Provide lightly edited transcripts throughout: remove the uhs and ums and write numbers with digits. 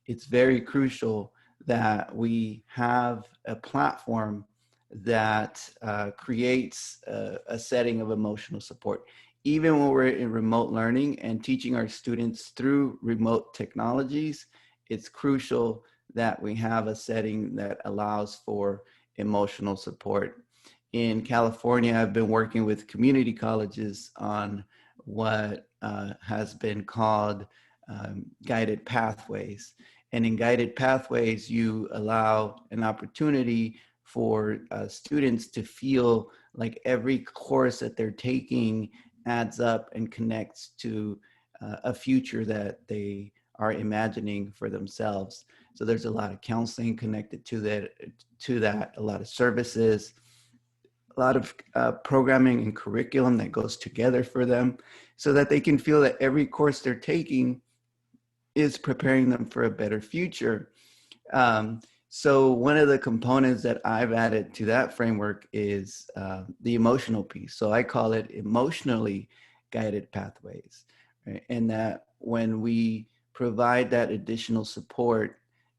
it's very crucial that we have a platform that creates a setting of emotional support. Even when we're in remote learning and teaching our students through remote technologies, it's crucial that we have a setting that allows for emotional support. In California, I've been working with community colleges on what has been called guided pathways. And in guided pathways, you allow an opportunity for students to feel like every course that they're taking adds up and connects to a future that they are imagining for themselves. So there's a lot of counseling connected to that, a lot of services, a lot of programming and curriculum that goes together for them so that they can feel that every course they're taking is preparing them for a better future. So one of the components that I've added to that framework is the emotional piece. So I call it emotionally guided pathways, right? And that when we provide that additional support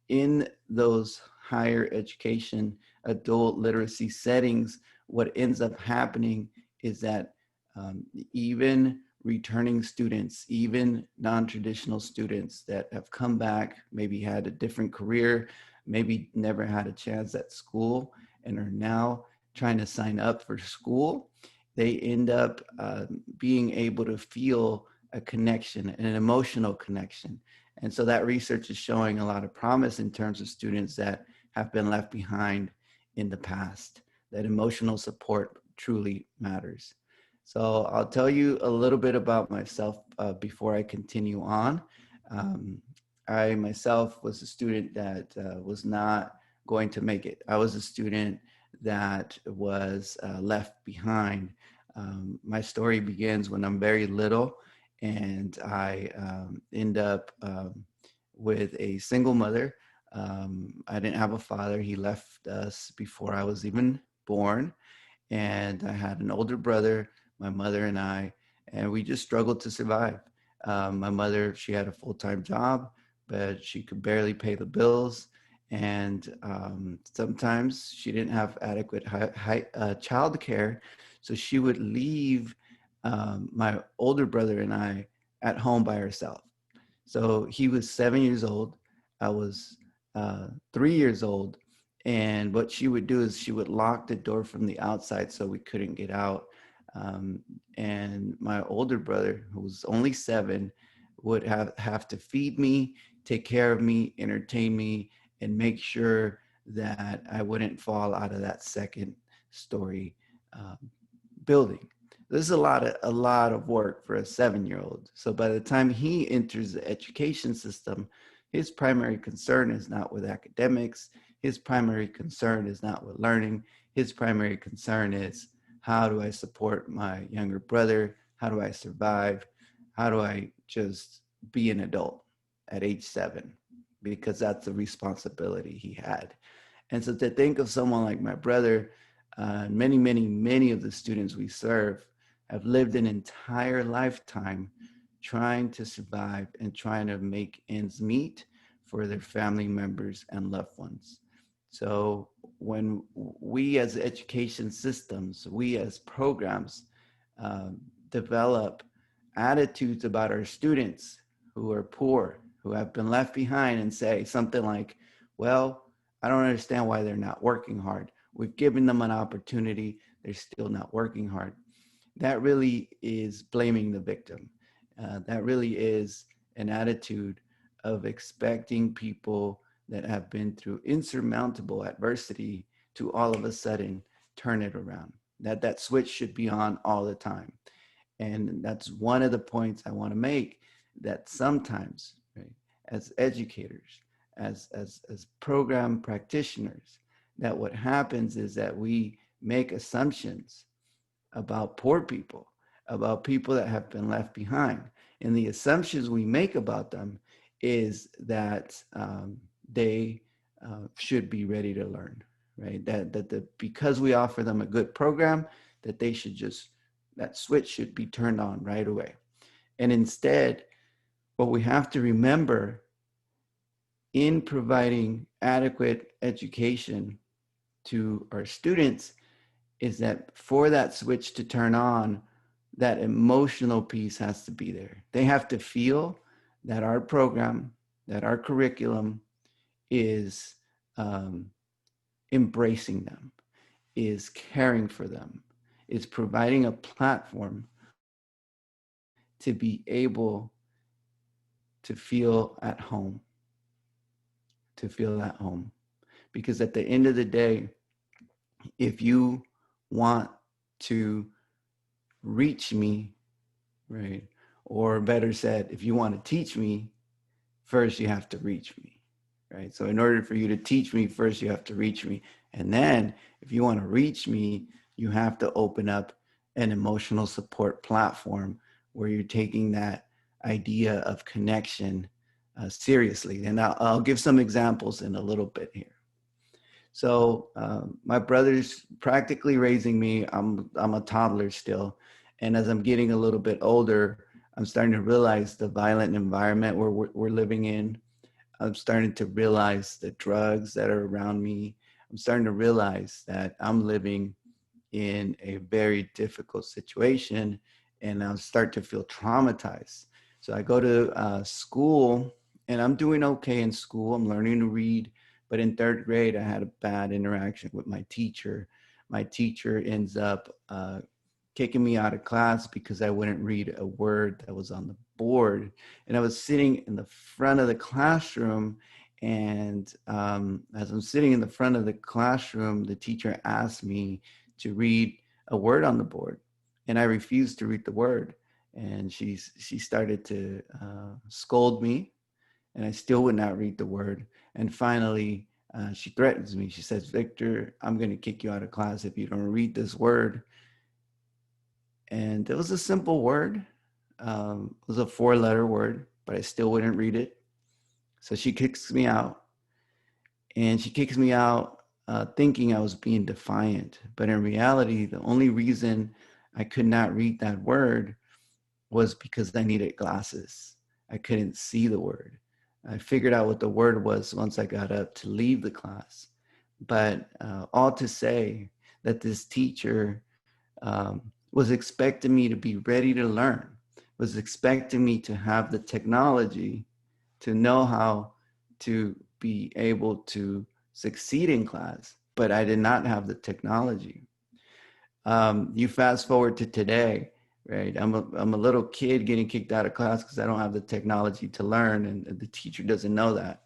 in those higher education, adult literacy settings, what ends up happening is that even returning students, even non-traditional students that have come back, maybe had a different career, maybe never had a chance at school and are now trying to sign up for school, they end up being able to feel a connection, an emotional connection. And so that research is showing a lot of promise in terms of students that have been left behind in the past, that emotional support truly matters. So I'll tell you a little bit about myself before I continue on. I myself was a student that was not going to make it. I was a student that was left behind. My story begins when I'm very little, and I end up with a single mother. I didn't have a father. He left us before I was even born. And I had an older brother, my mother and I, and we just struggled to survive. My mother, she had a full-time job, but she could barely pay the bills. And sometimes she didn't have adequate child care. So she would leave my older brother and I at home by herself. So he was 7 years old. I was 3 years old. And what she would do is she would lock the door from the outside so we couldn't get out. And my older brother, who was only 7, would have to feed me, take care of me, entertain me, and make sure that I wouldn't fall out of that second story building. This is a lot of work for a 7-year-old. So by the time he enters the education system, his primary concern is not with academics. His primary concern is not with learning. His primary concern is, how do I support my younger brother? How do I survive? How do I just be an adult at age 7? Because that's the responsibility he had. And so to think of someone like my brother, many of the students we serve have lived an entire lifetime trying to survive and trying to make ends meet for their family members and loved ones. So when we as education systems, we as programs develop attitudes about our students who are poor, who have been left behind, and say something like, well, I don't understand why they're not working hard. We've given them an opportunity, they're still not working hard. That really is blaming the victim. That really is an attitude of expecting people that have been through insurmountable adversity to all of a sudden turn it around. That switch should be on all the time. And that's one of the points I want to make, that sometimes, right, as educators, as program practitioners, that what happens is that we make assumptions about poor people, about people that have been left behind. And the assumptions we make about them is that they should be ready to learn, right? Because we offer them a good program, that they should just, that switch should be turned on right away. And instead, what we have to remember in providing adequate education to our students is that for that switch to turn on, that emotional piece has to be there. They have to feel that our program, that our curriculum is embracing them, is caring for them, is providing a platform to be able to feel at home, to feel at home. Because at the end of the day, if you want to reach me, right? Or better said, if you want to teach me, first you have to reach me, right? So in order for you to teach me, first you have to reach me. And then if you want to reach me, you have to open up an emotional support platform where you're taking that idea of connection seriously. And I'll give some examples in a little bit here. So my brother's practically raising me. I'm a toddler still, and as I'm getting a little bit older, I'm starting to realize the violent environment where we're living in. I'm starting to realize the drugs that are around me. I'm starting to realize that I'm living in a very difficult situation, and I'll start to feel traumatized. So I go to school, and I'm doing okay in school. I'm learning to read, but in third grade, I had a bad interaction with my teacher. My teacher ends up kicking me out of class because I wouldn't read a word that was on the board. And I was sitting in the front of the classroom. And as I'm sitting in the front of the classroom, the teacher asked me to read a word on the board. And I refused to read the word. And she started to scold me. And I still would not read the word. And finally, she threatens me. She says, "Victor, I'm going to kick you out of class if you don't read this word." And it was a simple word. It was a 4-letter word, but I still wouldn't read it. So she kicks me out. And she kicks me out thinking I was being defiant. But in reality, the only reason I could not read that word was because I needed glasses. I couldn't see the word. I figured out what the word was once I got up to leave the class. But all to say that this teacher was expecting me to be ready to learn, was expecting me to have the technology to know how to be able to succeed in class, but I did not have the technology. You fast forward to today, right? I'm a little kid getting kicked out of class because I don't have the technology to learn, and the teacher doesn't know that.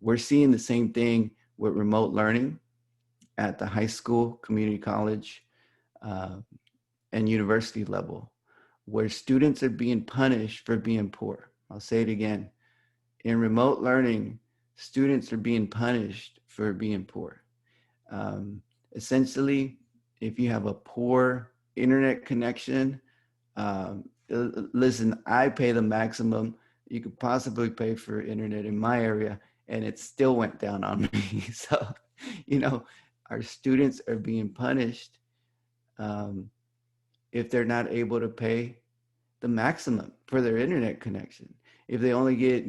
We're seeing the same thing with remote learning at the high school, community college, uh, and university level, where students are being punished for being poor. I'll say it again. In remote learning, students are being punished for being poor. Um, Essentially, if you have a poor internet connection, listen, I pay the maximum you could possibly pay for internet in my area, and it still went down on me. So, you know, our students are being punished um, if they're not able to pay the maximum for their internet connection. If they only get,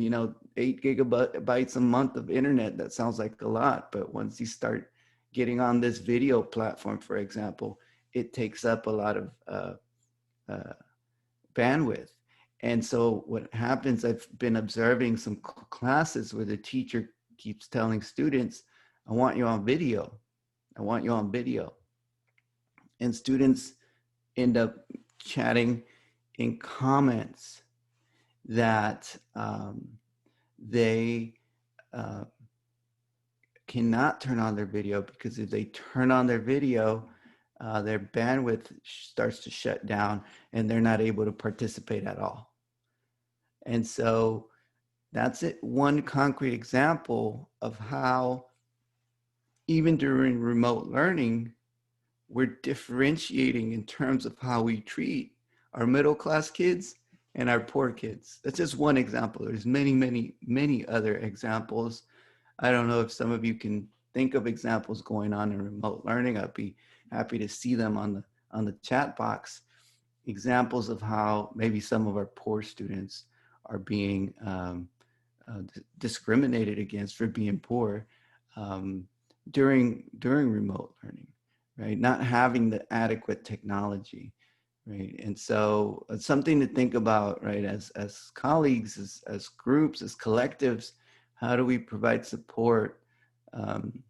8 gigabytes a month of internet, that sounds like a lot. But once you start getting on this video platform, for example, it takes up a lot of uh, bandwidth. And so what happens, I've been observing some classes where the teacher keeps telling students, "I want you on video. I want you on video." And students end up chatting in comments that they uh, cannot turn on their video, because if they turn on their video, their bandwidth starts to shut down and they're not able to participate at all. And so that's it, one concrete example of how even during remote learning, we're differentiating in terms of how we treat our middle class kids and our poor kids. That's just one example. There's many, many, many other examples. I don't know if some of you can think of examples going on in remote learning. I'd be happy to see them on the chat box. Examples of how maybe some of our poor students are being discriminated against for being poor um, during remote learning, right? Not having the adequate technology, right? And so it's something to think about, right? As colleagues, as groups, as collectives, how do we provide support um,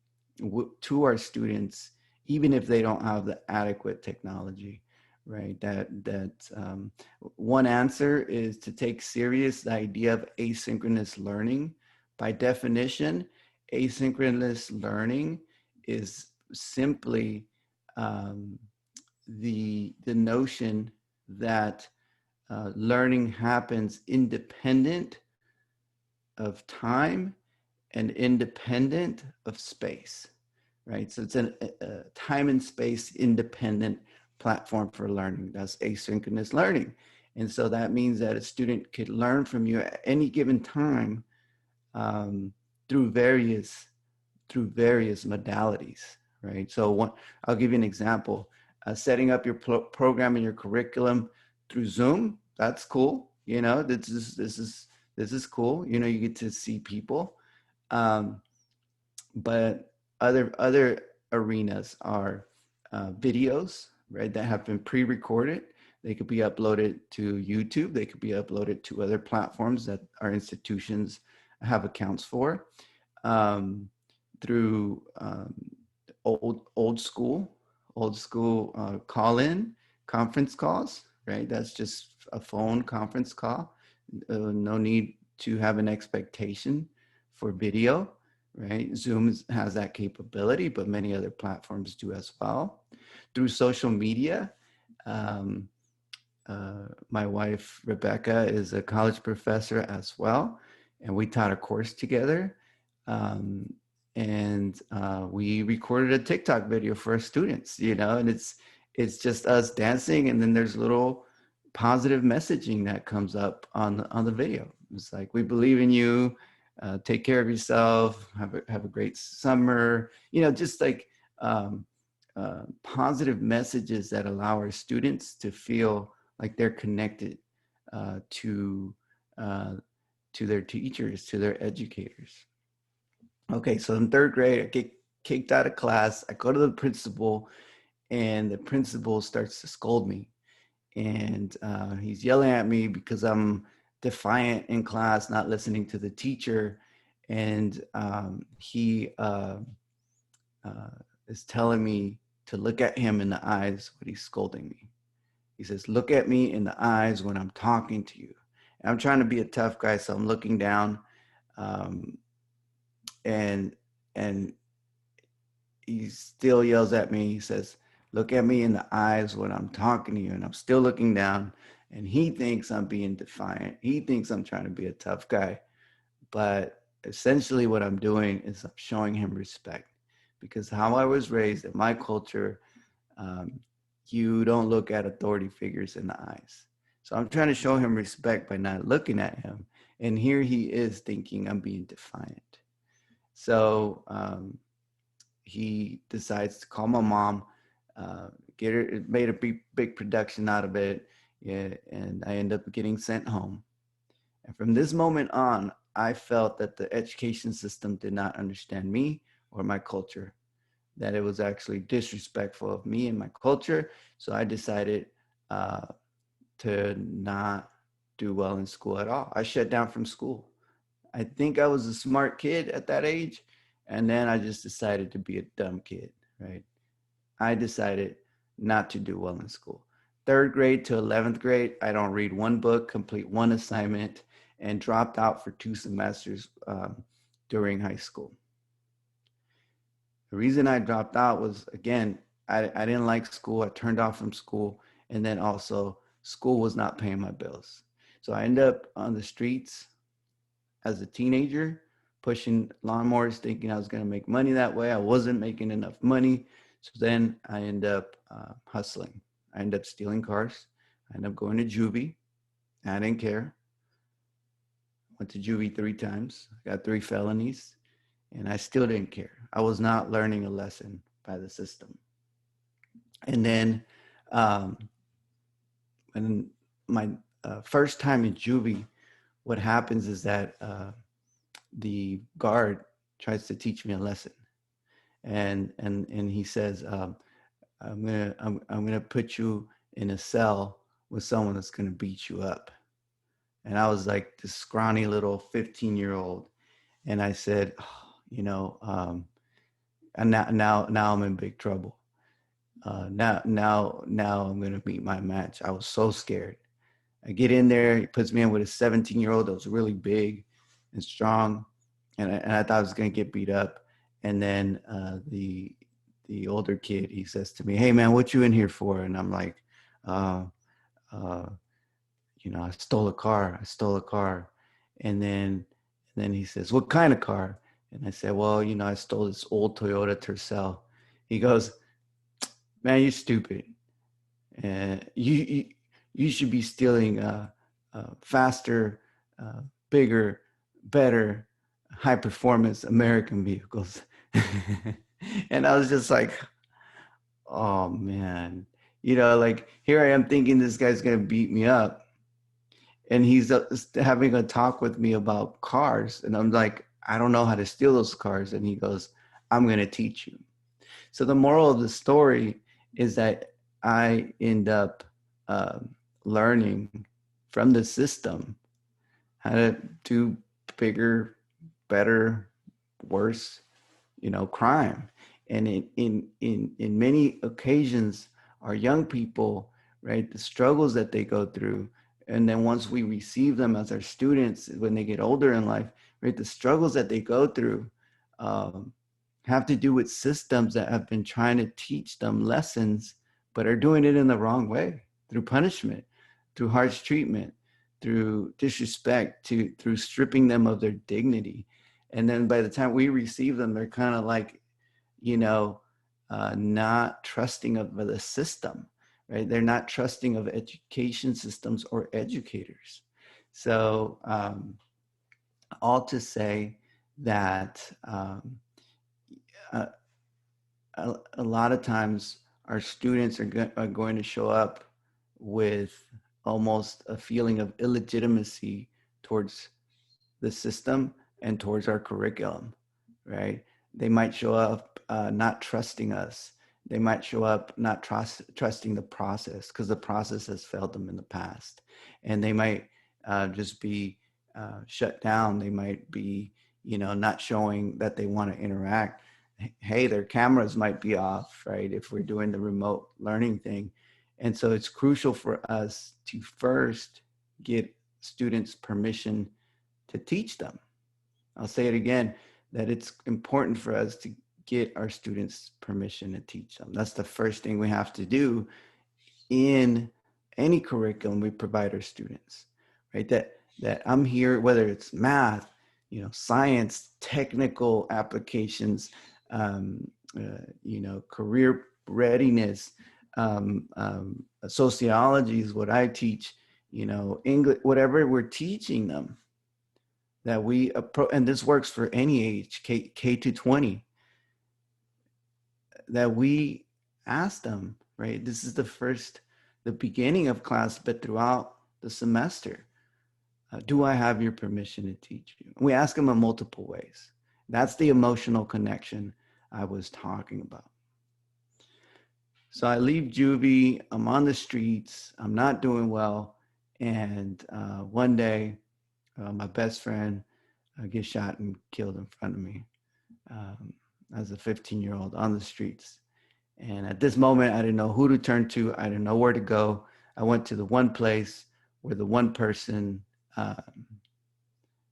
to our students, even if they don't have the adequate technology, right? One answer is to take serious the idea of asynchronous learning. By definition, asynchronous learning is simply the notion that learning happens independent of time and independent of space, right? So it's a time and space independent platform for learning. That's asynchronous learning. And so that means that a student could learn from you at any given time um, through various modalities, right? So I'll give you an example. Setting up your program and your curriculum through Zoom, that's cool. You know, this is cool. You know, you get to see people. Um, but other arenas are videos, right, that have been pre-recorded. They could be uploaded to YouTube. They could be uploaded to other platforms that our institutions have accounts for. Through old school call-in conference calls, right? That's just a phone conference call. No need to have an expectation for video, right? Zoom has that capability, but many other platforms do as well. Through social media, um, my wife, Rebecca, is a college professor as well, and we taught a course together. Um, and we recorded a TikTok video for our students, you know, and it's just us dancing, and then there's little positive messaging that comes up on the video. It's like, we believe in you. Take care of yourself. Have a great summer. You know, just like positive messages that allow our students to feel like they're connected uh, to uh, to their teachers, to their educators. Okay, so in third grade, I get kicked out of class. I go to the principal, and the principal starts to scold me, and he's yelling at me because I'm defiant in class, not listening to the teacher, and he is telling me to look at him in the eyes when he's scolding me. He says, "Look at me in the eyes when I'm talking to you." And I'm trying to be a tough guy, so I'm looking down, um, and and he still yells at me. He says, "Look at me in the eyes when I'm talking to you," and I'm still looking down. And he thinks I'm being defiant. He thinks I'm trying to be a tough guy, but essentially what I'm doing is I'm showing him respect, because how I was raised in my culture, um, you don't look at authority figures in the eyes. So I'm trying to show him respect by not looking at him. And here he is thinking I'm being defiant. So he decides to call my mom, get her, made a big production out of it. Yeah, and I end up getting sent home. And from this moment on, I felt that the education system did not understand me or my culture, that it was actually disrespectful of me and my culture. So I decided uh, to not do well in school at all. I shut down from school. I think I was a smart kid at that age. And then I just decided to be a dumb kid, right? I decided not to do well in school. Third grade to 11th grade, I don't read one book, complete one assignment, and dropped out for 2 semesters during high school. The reason I dropped out was, again, I didn't like school. I turned off from school. And then also, school was not paying my bills. So I ended up on the streets as a teenager, pushing lawnmowers, thinking I was going to make money that way. I wasn't making enough money. So then I ended up hustling. I ended up stealing cars. I ended up going to juvie. I didn't care. Went to juvie 3 times. I got 3 felonies. And I still didn't care. I was not learning a lesson by the system. And then um, when my first time in juvie, what happens is that the guard tries to teach me a lesson, and he says, I'm gonna put you in a cell with someone that's gonna beat you up. And I was like this scrawny little 15-year-old, and I said, oh, and now I'm in big trouble. Now I'm gonna meet my match. I was so scared. I get in there, he puts me in with a 17-year-old that was really big and strong, and I thought I was gonna get beat up. And then the older kid, he says to me, "Hey man, what you in here for?" And I'm like, uh, uh, I stole a car. I stole a car. And then he says, "What kind of car?" And I said, "Well, I stole this old Toyota Tercel." He goes, "Man, you're stupid. You should be stealing faster, bigger, better, high performance American vehicles." And I was just like, oh man, like here I am thinking this guy's gonna beat me up, and he's having a talk with me about cars, and I'm like, I don't know how to steal those cars, and he goes, "I'm gonna teach you." So the moral of the story is that I end up learning from the system how to do bigger, better, worse, crime. And in many occasions, our young people, right, the struggles that they go through, and then once we receive them as our students when they get older in life, right, the struggles that they go through um, have to do with systems that have been trying to teach them lessons, but are doing it in the wrong way, through punishment, through harsh treatment, through disrespect, through stripping them of their dignity. And then by the time we receive them, they're kind of like, not trusting of the system, right? They're not trusting of education systems or educators. So all to say that uh, a lot of times our students are going to show up with almost a feeling of illegitimacy towards the system and towards our curriculum, right? They might show up not trusting us. They might show up not trusting the process because the process has failed them in the past. And they might just be shut down. They might be, not showing that they want to interact. Hey, their cameras might be off, right? If we're doing the remote learning thing. And so it's crucial for us to first get students permission to teach them. I'll say it again, that it's important for us to get our students permission to teach them. That's the first thing we have to do in any curriculum we provide our students, right? That I'm here, whether it's math, science, technical applications, career readiness, sociology is what I teach, English, whatever we're teaching them, that we approach, and this works for any age, K to 20, that we ask them, right? This is the beginning of class, but throughout the semester, do I have your permission to teach you? We ask them in multiple ways. That's the emotional connection I was talking about. So I leave juvie, I'm on the streets, I'm not doing well, and one day, my best friend gets shot and killed in front of me as a 15-year-old on the streets. And at this moment, I didn't know who to turn to. I didn't know where to go. I went to the one place where the one person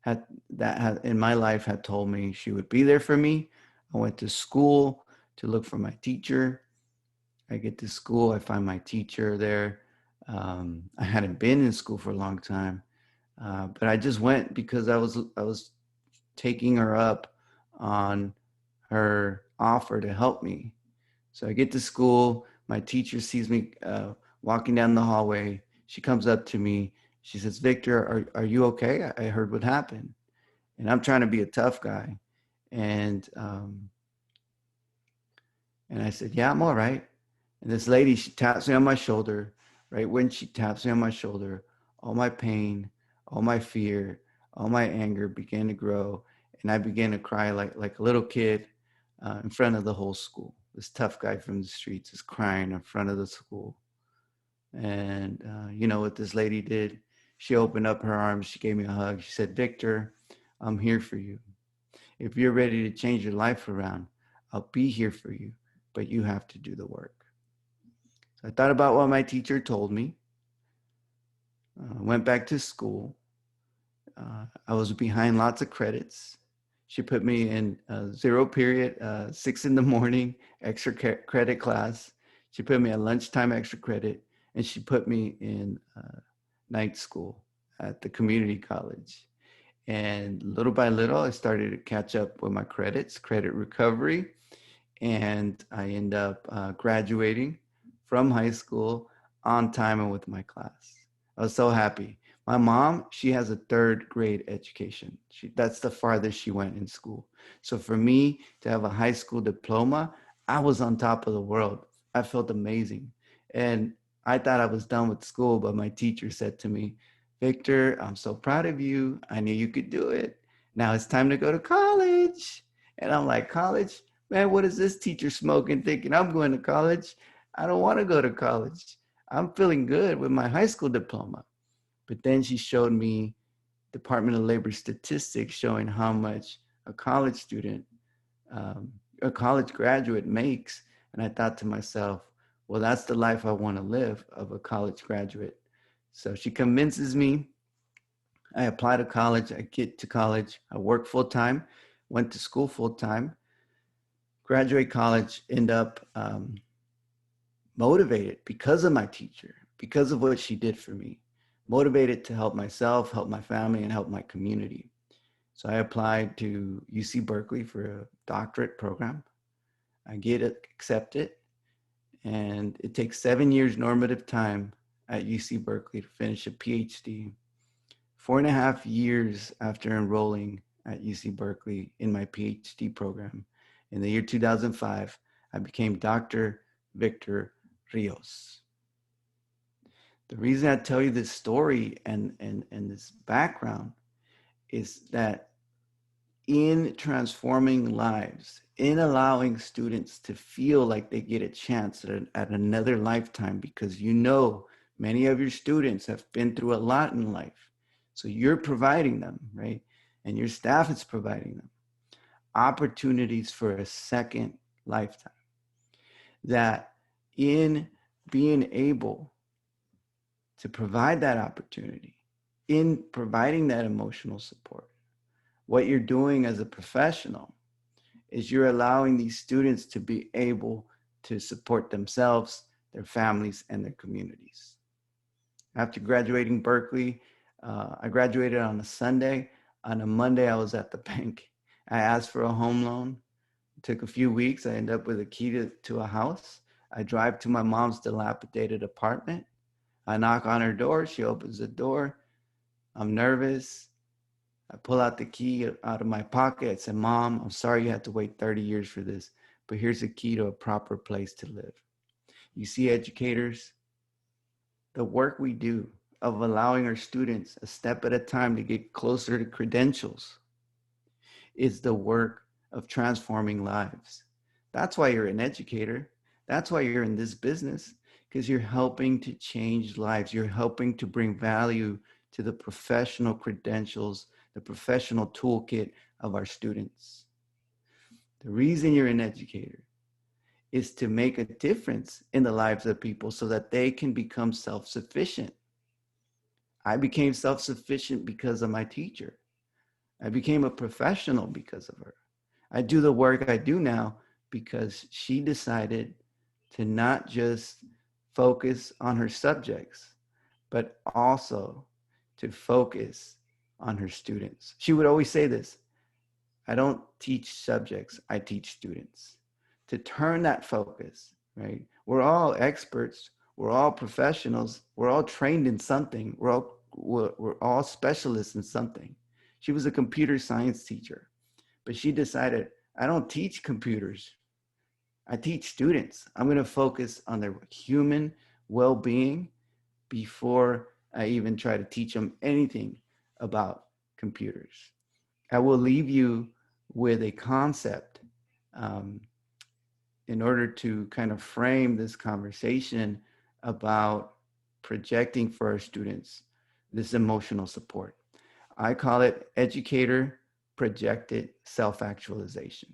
in my life had told me she would be there for me. I went to school to look for my teacher. I get to school, I find my teacher there. I hadn't been in school for a long time, but I just went because I was taking her up on her offer to help me. So I get to school. My teacher sees me walking down the hallway. She comes up to me. She says, "Victor, are you okay? I heard what happened." And I'm trying to be a tough guy. And I said, "Yeah, I'm all right." And this lady, she taps me on my shoulder. Right when she taps me on my shoulder, all my pain, all my fear, all my anger began to grow. And I began to cry like a little kid in front of the whole school. This tough guy from the streets is crying in front of the school. And you know what this lady did? She opened up her arms. She gave me a hug. She said, Victor, I'm here for you. If you're ready to change your life around, I'll be here for you, but you have to do the work. So I thought about what my teacher told me. Went back to school. I was behind lots of credits. She put me in zero period, 6 in the morning, extra credit class. She put me at lunchtime extra credit, and she put me in night school at the community college. And little by little, I started to catch up with my credits, credit recovery, and I end up graduating from high school on time and with my class. I was so happy. My mom, she has a third grade education. That's the farthest she went in school. So for me to have a high school diploma, I was on top of the world. I felt amazing. And I thought I was done with school, but my teacher said to me, Victor, I'm so proud of you. I knew you could do it. Now it's time to go to college. And I'm like, college? Man, what is this teacher smoking, thinking I'm going to college? I don't want to go to college. I'm feeling good with my high school diploma. But then she showed me Department of Labor statistics showing how much a college student, a college graduate makes. And I thought to myself, well, that's the life I want to live of a college graduate. So she convinces me. I apply to college. I get to college. I work full time, went to school full time, graduate college, end up motivated because of my teacher, because of what she did for me, motivated to help myself, help my family, and help my community. So I applied to UC Berkeley for a doctorate program. I get accepted, and it takes 7 years normative time at UC Berkeley to finish a PhD. 4.5 years after enrolling at UC Berkeley in my PhD program, in the year 2005, I became Dr. Victor Rios. The reason I tell you this story and this background is that in transforming lives, in allowing students to feel like they get a chance at another lifetime, because you know many of your students have been through a lot in life. So you're providing them, right? And your staff is providing them opportunities for a second lifetime. That in being able to provide that opportunity, in providing that emotional support, what you're doing as a professional is you're allowing these students to be able to support themselves, their families, and their communities. After graduating Berkeley, I graduated on a Sunday. On a Monday, I was at the bank. I asked for a home loan. It took a few weeks. I ended up with a key to a house. I drive to my mom's dilapidated apartment. I knock on her door. She opens the door. I'm nervous. I pull out the key out of my pocket. I said, Mom, I'm sorry you had to wait 30 years for this, but here's a key to a proper place to live. You see, educators, the work we do of allowing our students a step at a time to get closer to credentials is the work of transforming lives. That's why you're an educator. That's why you're in this business, because you're helping to change lives. You're helping to bring value to the professional credentials, the professional toolkit of our students. The reason you're an educator is to make a difference in the lives of people so that they can become self-sufficient. I became self-sufficient because of my teacher. I became a professional because of her. I do the work I do now because she decided to not just focus on her subjects, but also to focus on her students. She would always say this, I don't teach subjects, I teach students. To turn that focus, right? We're all experts, we're all professionals, we're all trained in something, we're all specialists in something. She was a computer science teacher, but she decided, I don't teach computers, I teach students. I'm going to focus on their human well-being before I even try to teach them anything about computers. I will leave you with a concept um, in order to kind of frame this conversation about projecting for our students this emotional support. I call it educator projected self-actualization.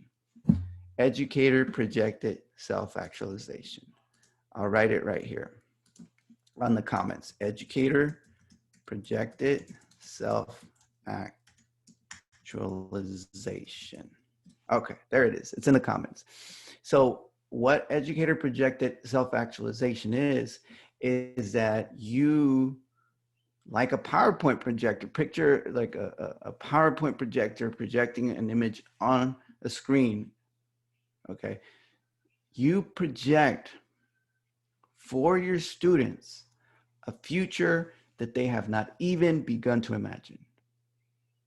Educator projected self-actualization. I'll write it right here on the comments. Educator projected self-actualization. Okay, there it is. It's in the comments. So what educator projected self-actualization is that you, like a PowerPoint projector, picture like a PowerPoint projector projecting an image on a screen, okay? You project for your students a future that they have not even begun to imagine.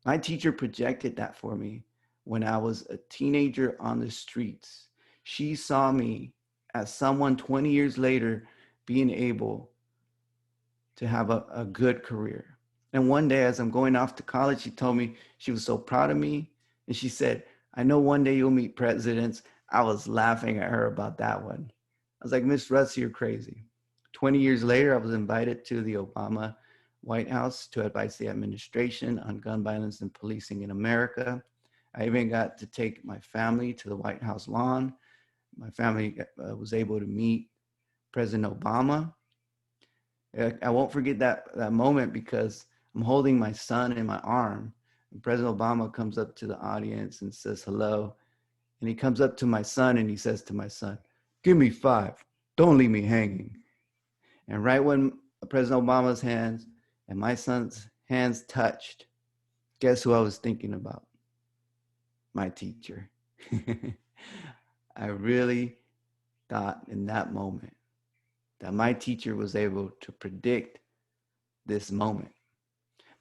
My teacher projected that for me when I was a teenager on the streets. She saw me as someone 20 years later being able to have a good career. And one day, as I'm going off to college, she told me she was so proud of me. And she said, I know one day you'll meet presidents. I was laughing at her about that one. I was like, Miss Russ, you're crazy. 20 years later, I was invited to the Obama White House to advise the administration on gun violence and policing in America. I even got to take my family to the White House lawn. My family was able to meet President Obama. I won't forget that moment because I'm holding my son in my arm. And President Obama comes up to the audience and says hello. And he comes up to my son and he says to my son, give me 5. Don't leave me hanging. And right when President Obama's hands and my son's hands touched, guess who I was thinking about? My teacher. I really thought in that moment that my teacher was able to predict this moment.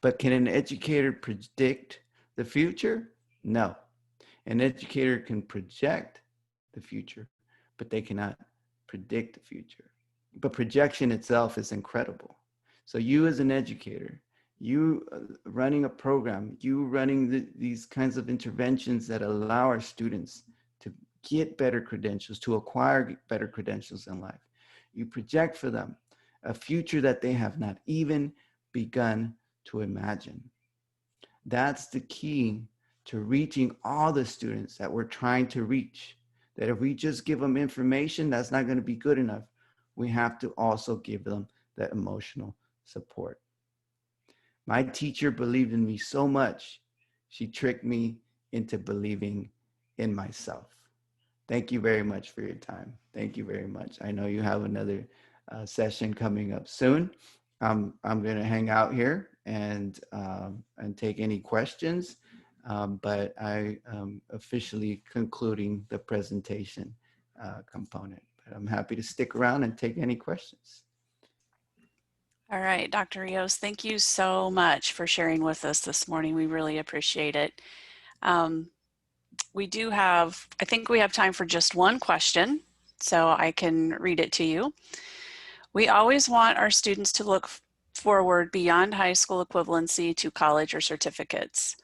But can an educator predict the future? No. An educator can project the future, but they cannot predict the future. But projection itself is incredible. So you as an educator, you running a program, you running these kinds of interventions that allow our students to get better credentials, to acquire better credentials in life. You project for them a future that they have not even begun to imagine. That's the key to reaching all the students that we're trying to reach. That if we just give them information, that's not going to be good enough. We have to also give them that emotional support. My teacher believed in me so much, she tricked me into believing in myself. Thank you very much for your time. Thank you very much. I know you have another session coming up soon. I'm going to hang out here and take any questions, but I am officially concluding the presentation component. But I'm happy to stick around and take any questions. All right, Dr. Rios, thank you so much for sharing with us this morning. We really appreciate it. We do have, I think we have time for just one question, so I can read it to you. We always want our students to look forward beyond high school equivalency to college or certificates.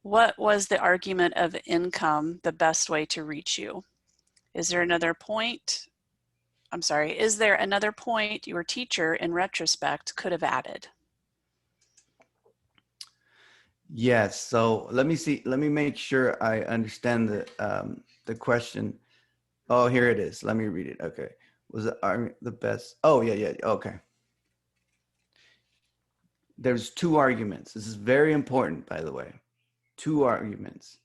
What was the argument of income the best way to reach you? Is there another point? I'm sorry, is there another point your teacher in retrospect could have added? Yes, so let me see, let me make sure I understand the question. Oh, here it is. Let me read it. Okay. Was the best? Oh, yeah. Okay. There's 2 arguments. This is very important, by the way. 2 arguments.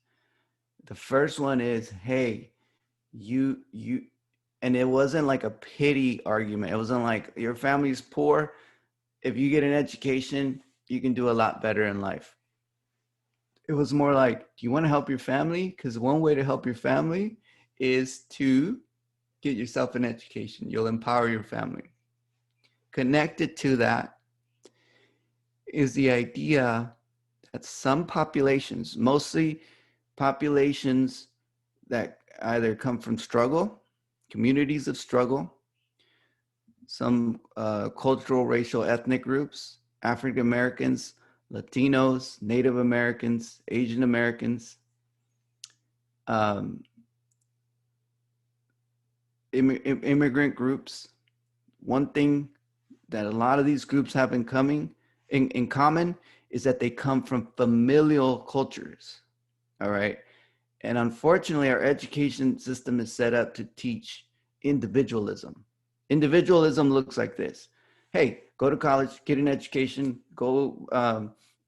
The first one is, hey, you, and it wasn't like a pity argument. It wasn't like your family's poor. If you get an education, you can do a lot better in life. It was more like, do you want to help your family? Because one way to help your family is to get yourself an education. You'll empower your family. Connected to that is the idea that some populations, mostly populations that either come from struggle, communities of struggle, some cultural, racial, ethnic groups, African Americans, Latinos, Native Americans, Asian Americans, um, immigrant groups. One thing that a lot of these groups have in common is that they come from familial cultures. All right. And unfortunately, our education system is set up to teach individualism. Individualism looks like this: hey, go to college, get an education, go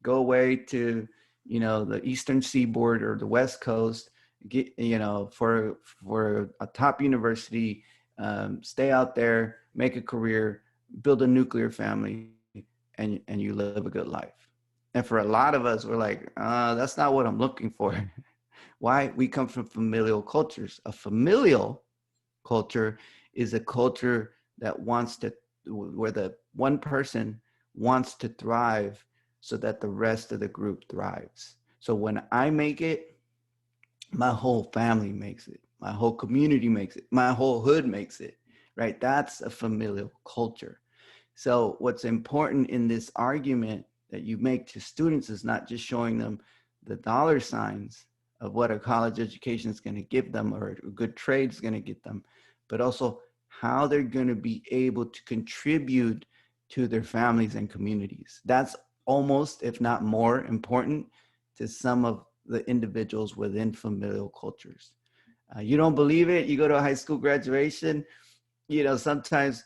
away to the Eastern Seaboard or the West Coast, get for a top university, stay out there, make a career, build a nuclear family, and you live a good life. And for a lot of us, we're like, that's not what I'm looking for. Why? We come from familial cultures. A familial culture is a culture that where the one person wants to thrive so that the rest of the group thrives. So when I make it, my whole family makes it. My whole community makes it. My whole hood makes it, right? That's a familial culture. So what's important in this argument that you make to students is not just showing them the dollar signs of what a college education is going to give them or a good trade is going to get them, but also how they're going to be able to contribute to their families and communities. That's almost, if not more important to some of the individuals within familial cultures. You don't believe it? You go to a high school graduation, sometimes,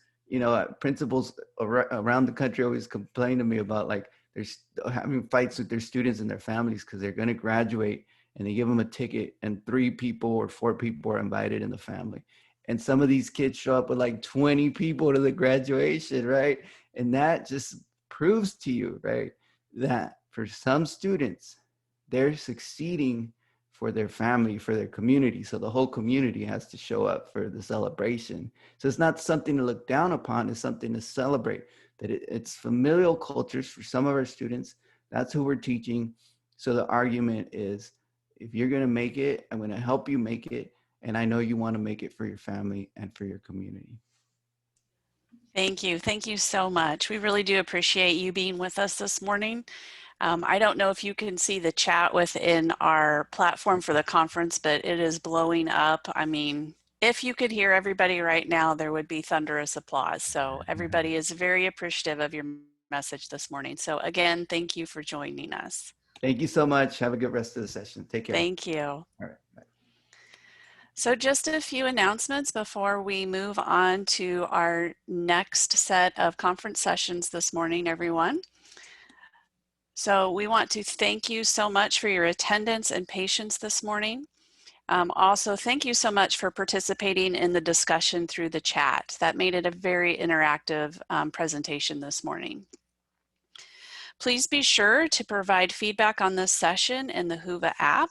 principals around the country always complain to me about like they're having fights with their students and their families because they're going to graduate and they give them a ticket and 3 people or 4 people are invited in the family. And some of these kids show up with like 20 people to the graduation, right? And that just proves to you, right, that for some students, they're succeeding for their family, for their community. So the whole community has to show up for the celebration. So it's not something to look down upon, it's something to celebrate. That it's familial cultures for some of our students. That's who we're teaching. So the argument is, if you're going to make it, I'm going to help you make it. And I know you want to make it for your family and for your community. Thank you. Thank you so much. We really do appreciate you being with us this morning. I don't know if you can see the chat within our platform for the conference, but it is blowing up. I mean, if you could hear everybody right now, there would be thunderous applause. So everybody is very appreciative of your message this morning. So again, thank you for joining us. Thank you so much. Have a good rest of the session. Take care. Thank you. All right. Bye. So just a few announcements before we move on to our next set of conference sessions this morning, everyone. So we want to thank you so much for your attendance and patience this morning. Also, thank you so much for participating in the discussion through the chat. That made it a very interactive presentation this morning. Please be sure to provide feedback on this session in the Whova app.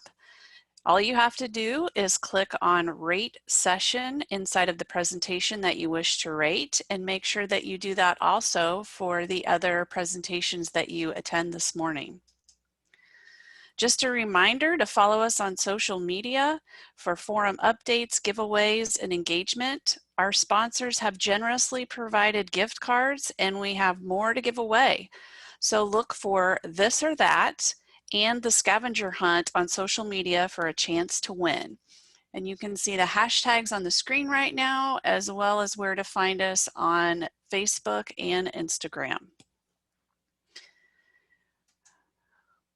All you have to do is click on Rate Session inside of the presentation that you wish to rate, and make sure that you do that also for the other presentations that you attend this morning. Just a reminder to follow us on social media for forum updates, giveaways, and engagement. Our sponsors have generously provided gift cards, and we have more to give away. So look for This or That and the Scavenger Hunt on social media for a chance to win. And you can see the hashtags on the screen right now, as well as where to find us on Facebook and Instagram.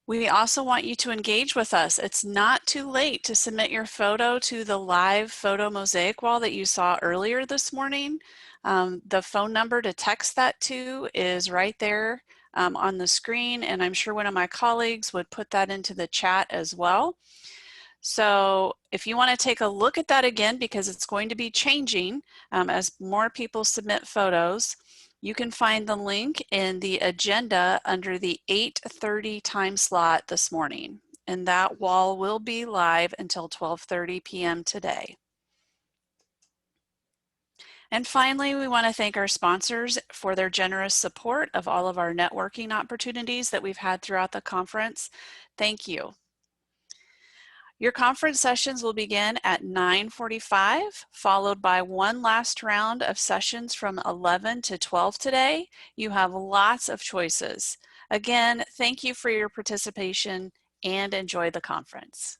We also want you to engage with us. It's not too late to submit your photo to the live photo mosaic wall that you saw earlier this morning. The phone number to text that to is right there on the screen, and I'm sure one of my colleagues would put that into the chat as well. So if you want to take a look at that again, because it's going to be changing as more people submit photos, you can find the link in the agenda under the 8:30 time slot this morning. And that wall will be live until 12:30 p.m. today. And finally, we want to thank our sponsors for their generous support of all of our networking opportunities that we've had throughout the conference. Thank you. Your conference sessions will begin at 9:45, followed by one last round of sessions from 11 to 12 today. You have lots of choices. Again, thank you for your participation and enjoy the conference.